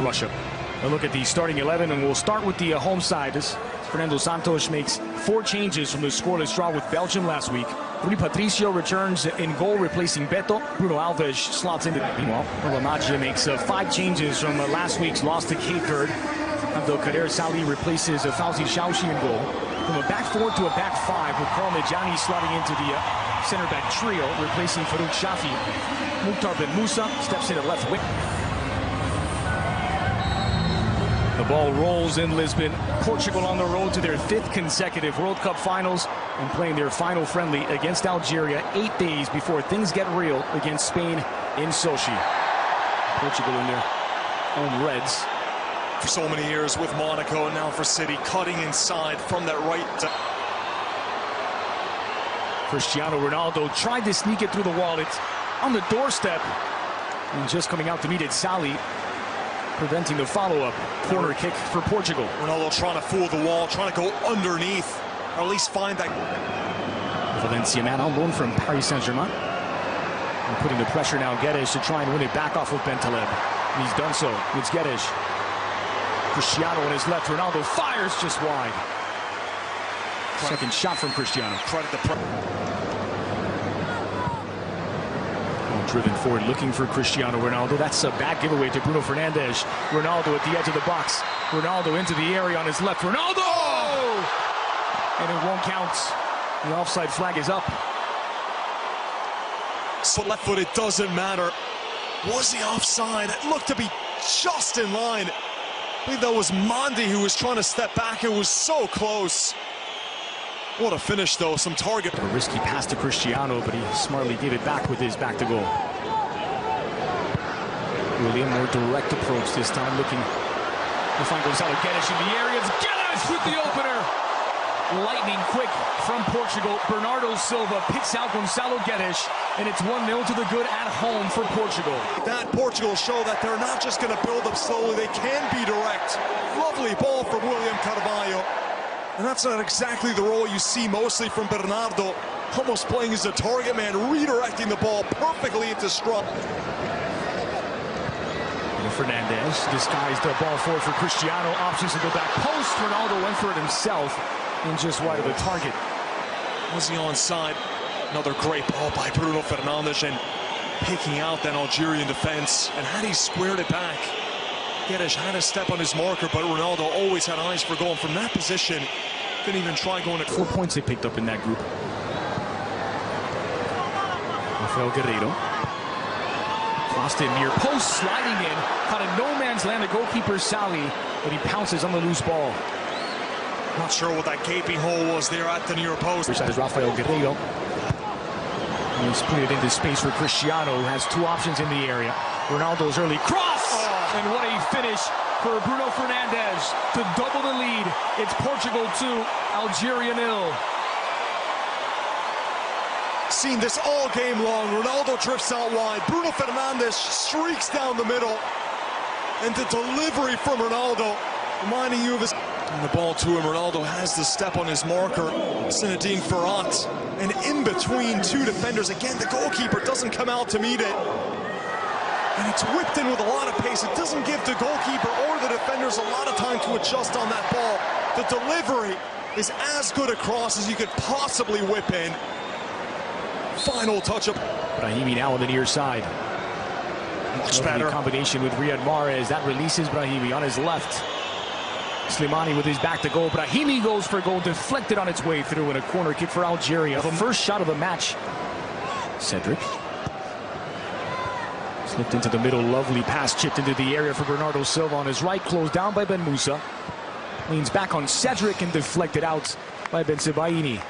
in Russia. A look at the starting 11, and we'll start with the home side as Fernando Santos makes 4 changes from the scoreless draw with Belgium last week. Rui Patricio returns in goal, replacing Beto. Bruno Alves slots into. Meanwhile, Magia makes 5 changes from last week's loss to Cape Verde. Abdelkader Salih replaces Fauzi Chauchi in goal. From a back 4 to a back 5, with Karl Medjani slotting into the center back trio, replacing Farouk Shafi. Mukhtar Ben Musa steps in at left wing. The ball rolls in Lisbon. Portugal on the road to their 5th consecutive World Cup finals and playing their final friendly against Algeria 8 days before things get real against Spain in Sochi. Portugal in their own reds. For so many years with Monaco, and now for City, cutting inside from that right. Cristiano Ronaldo tried to sneak it through the wall. It's on the doorstep. And just coming out to meet it, Salih preventing the follow-up. Corner kick for Portugal. Ronaldo trying to fool the wall, trying to go underneath, or at least find that. Valencia man on loan from Paris Saint-Germain. And putting the pressure now, Guedes to try and win it back off of Bentaleb. And he's done so. It's Guedes. Cristiano on his left. Ronaldo fires just wide. Second shot from Cristiano. Credit the driven forward, looking for Cristiano Ronaldo. That's a bad giveaway to Bruno Fernandes. Ronaldo at the edge of the box. Ronaldo into the area on his left. Ronaldo! And it won't count. The offside flag is up. So left foot, it doesn't matter. Was he offside? It looked to be just in line. I believe that was Mandi who was trying to step back. It was so close. What a finish, though. Some target. A risky pass to Cristiano, but he smartly gave it back with his back to goal. Really a more direct approach this time, looking to find Gonzalo Guedes in the area. It's Guedes with the opener. Lightning quick from Portugal. Bernardo Silva picks out Gonzalo Guedes, and it's 1-0 to the good at home for Portugal. That Portugal show that they're not just going to build up slowly, they can be direct. Lovely ball from William Carvalho. And that's not exactly the role you see mostly from Bernardo, almost playing as a target man, redirecting the ball perfectly into scrum. Fernandes disguised the ball forward for Cristiano. Options to the back post. Ronaldo went for it himself and just wide of the target. Was he onside? Another great ball by Bruno Fernandes and picking out that Algerian defense. And had he squared it back, Guedes had a step on his marker, but Ronaldo always had eyes for going from that position. Didn't even try going. 4 points they picked up in that group. Rafael Guerreiro. Crossed in near post, sliding in. Caught a no-man's land, the goalkeeper Salih, but he pounces on the loose ball. Not sure what that gaping hole was there at the near post. First is Rafael Guerreiro. He's put it into space for Cristiano, who has 2 options in the area. Ronaldo's early cross! And what a finish for Bruno Fernandes to double the lead. It's Portugal 2, Algeria 0. Seen this all game long. Ronaldo drifts out wide. Bruno Fernandes streaks down the middle. And the delivery from Ronaldo, reminding you of his... And the ball to him. Ronaldo has the step on his marker. Zinedine Ferrat. And in between 2 defenders. Again, the goalkeeper doesn't come out to meet it. And it's whipped in with a lot of pace. It doesn't give the goalkeeper or the defenders a lot of time to adjust on that ball. The delivery is as good a cross as you could possibly whip in. Final touch-up. Brahimi now on the near side. Much better. Combination with Riyad Mahrez. That releases Brahimi on his left. Slimani with his back to goal. Brahimi goes for goal, deflected on its way through, and a corner kick for Algeria. The first shot of the match. Cedric. Slipped into the middle, lovely pass, chipped into the area for Bernardo Silva on his right, closed down by Ben Musa. Leans back on Cedric and deflected out by Ben Sebaini.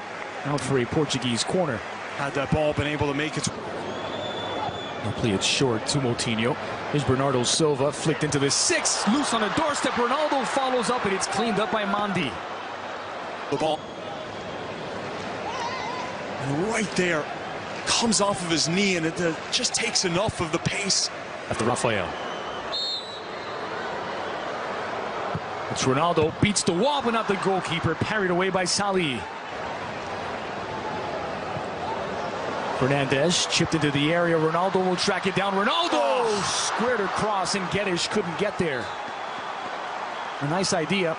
Out for a Portuguese corner. Had that ball been able to make it. They'll play it short to Moutinho. Here's Bernardo Silva, flicked into the 6, loose on the doorstep. Ronaldo follows up, and it's cleaned up by Mandi. The ball. And right there, comes off of his knee, and it just takes enough of the pace. After Rafael. It's Ronaldo, beats the wall, but not the goalkeeper. Parried away by Salih. Fernandes chipped into the area. Ronaldo will track it down. Ronaldo squared across, and Guedes couldn't get there. A nice idea.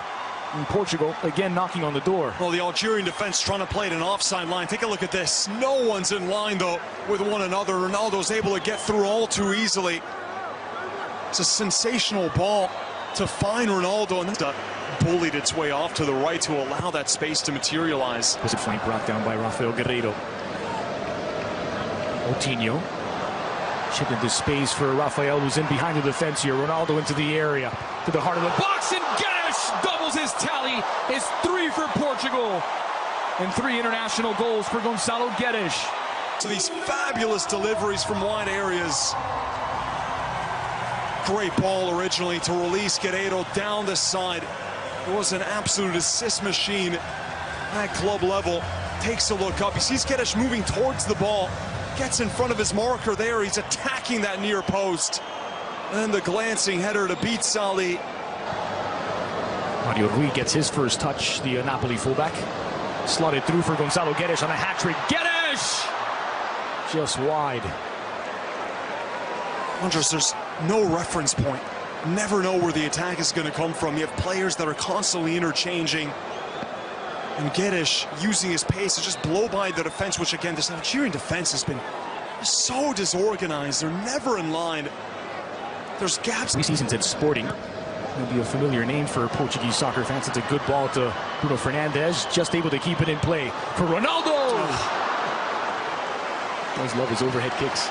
And Portugal again knocking on the door. Well, the Algerian defense trying to play at an offside line. Take a look at this. No one's in line, though, with one another. Ronaldo's able to get through all too easily. It's a sensational ball to find Ronaldo, and that bullied its way off to the right to allow that space to materialize. Was a flank brought down by Rafael Guerreiro. Coutinho chipped into space for Rafael, who's in behind the defense here. Ronaldo into the area, to the heart of the box, and Guedes doubles his tally. It's 3 for Portugal, and 3 international goals for Gonçalo Guedes. So these fabulous deliveries from wide areas. Great ball originally to release Guerreiro down the side. It was an absolute assist machine at club level. Takes a look up. He sees Guedes moving towards the ball. Gets in front of his marker there. He's attacking that near post. And then the glancing header to beat Sali. Mario Rui gets his first touch, the Napoli fullback. Slotted through for Gonçalo Guedes on a hat-trick. Guedes! Just wide. Andres, there's no reference point. Never know where the attack is going to come from. You have players that are constantly interchanging. And Guedes using his pace to just blow by the defense, which again, this Algerian defense has been so disorganized. They're never in line. There's gaps. 3 seasons at Sporting. It'll be a familiar name for Portuguese soccer fans. It's a good ball to Bruno Fernandes, just able to keep it in play for Ronaldo. Does love his overhead kicks.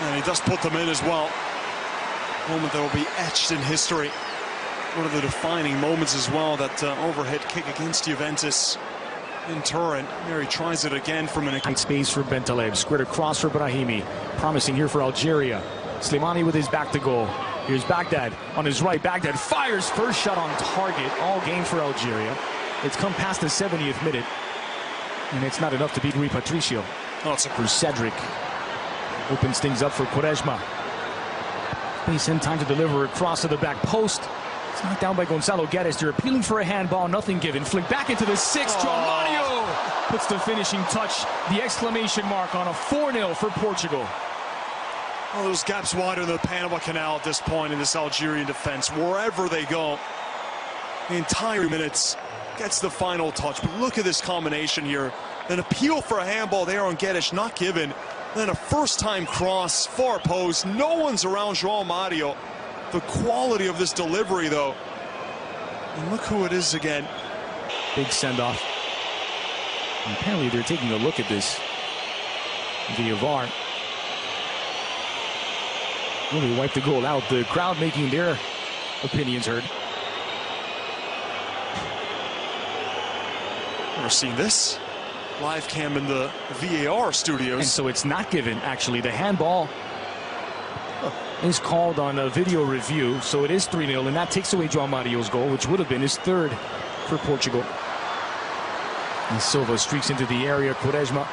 And he does put them in as well. Moment that will be etched in history. One of the defining moments as well, that overhead kick against Juventus in Turin. There he tries it again from an tight space for Bentaleb. Squared across for Brahimi. Promising here for Algeria. Slimani with his back to goal. Here's Baghdad on his right. Baghdad fires first shot on target all game for Algeria. It's come past the 70th minute, and it's not enough to beat Rui Patricio. Oh, it's for Cedric. Opens things up for Quaresma. Space in time to deliver across to the back post. It's knocked down by Gonçalo Guedes. They're appealing for a handball, nothing given. Flick back into the 6th. João Mario puts the finishing touch, the exclamation mark on a 4-0 for Portugal. Well, those gaps wider than the Panama Canal at this point in this Algerian defense. Wherever they go, the entire minutes gets the final touch. But look at this combination here. An appeal for a handball there on Guedes, not given. Then a first-time cross, far post. No one's around João Mario. The quality of this delivery, though. And look who it is again. Big send-off. Apparently they're taking a look at this via VAR. Really wiped the goal out. The crowd making their opinions heard. Never seen this. Live cam in the VAR studios. And so it's not given, actually. The handball is called on a video review, so it is 3-0, and that takes away João Mario's goal, which would have been his 3rd for Portugal. And Silva streaks into the area. Quaresma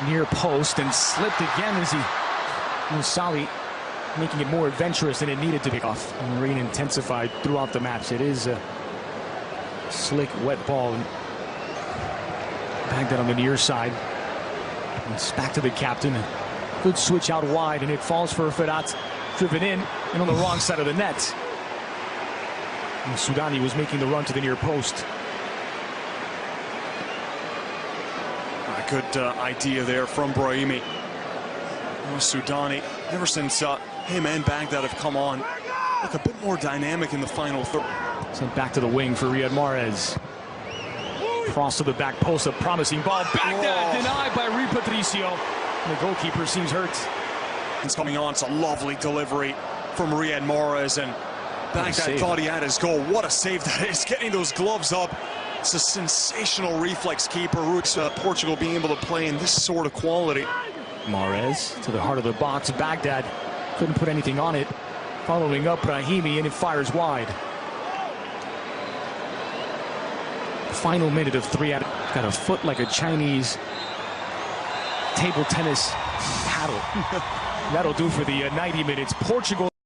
near post and slipped again as Sali making it more adventurous than it needed to be off. And rain intensified throughout the match. It is a slick, wet ball. And Baghdad on the near side. And it's back to the captain. Good switch out wide, and it falls for Ferrat. Driven in and on the wrong side of the net. And Soudani was making the run to the near post. A good idea there from Brahimi. Soudani, ever since him and Baghdad have come on, look a bit more dynamic in the final third. Sent back to the wing for Riyad Mahrez. Cross to the back post, a promising ball. Baghdad denied by Rui Patricio. The goalkeeper seems hurt. It's coming on. It's a lovely delivery from Riyad Mahrez, and Baghdad thought he had his goal. What a save that is, getting those gloves up. It's a sensational reflex keeper. Portugal being able to play in this sort of quality. Mahrez to the heart of the box. Baghdad couldn't put anything on it. Following up Brahimi, and it fires wide. Final minute of 3 out. Got a foot like a Chinese table tennis paddle. That'll do for the 90 minutes. Portugal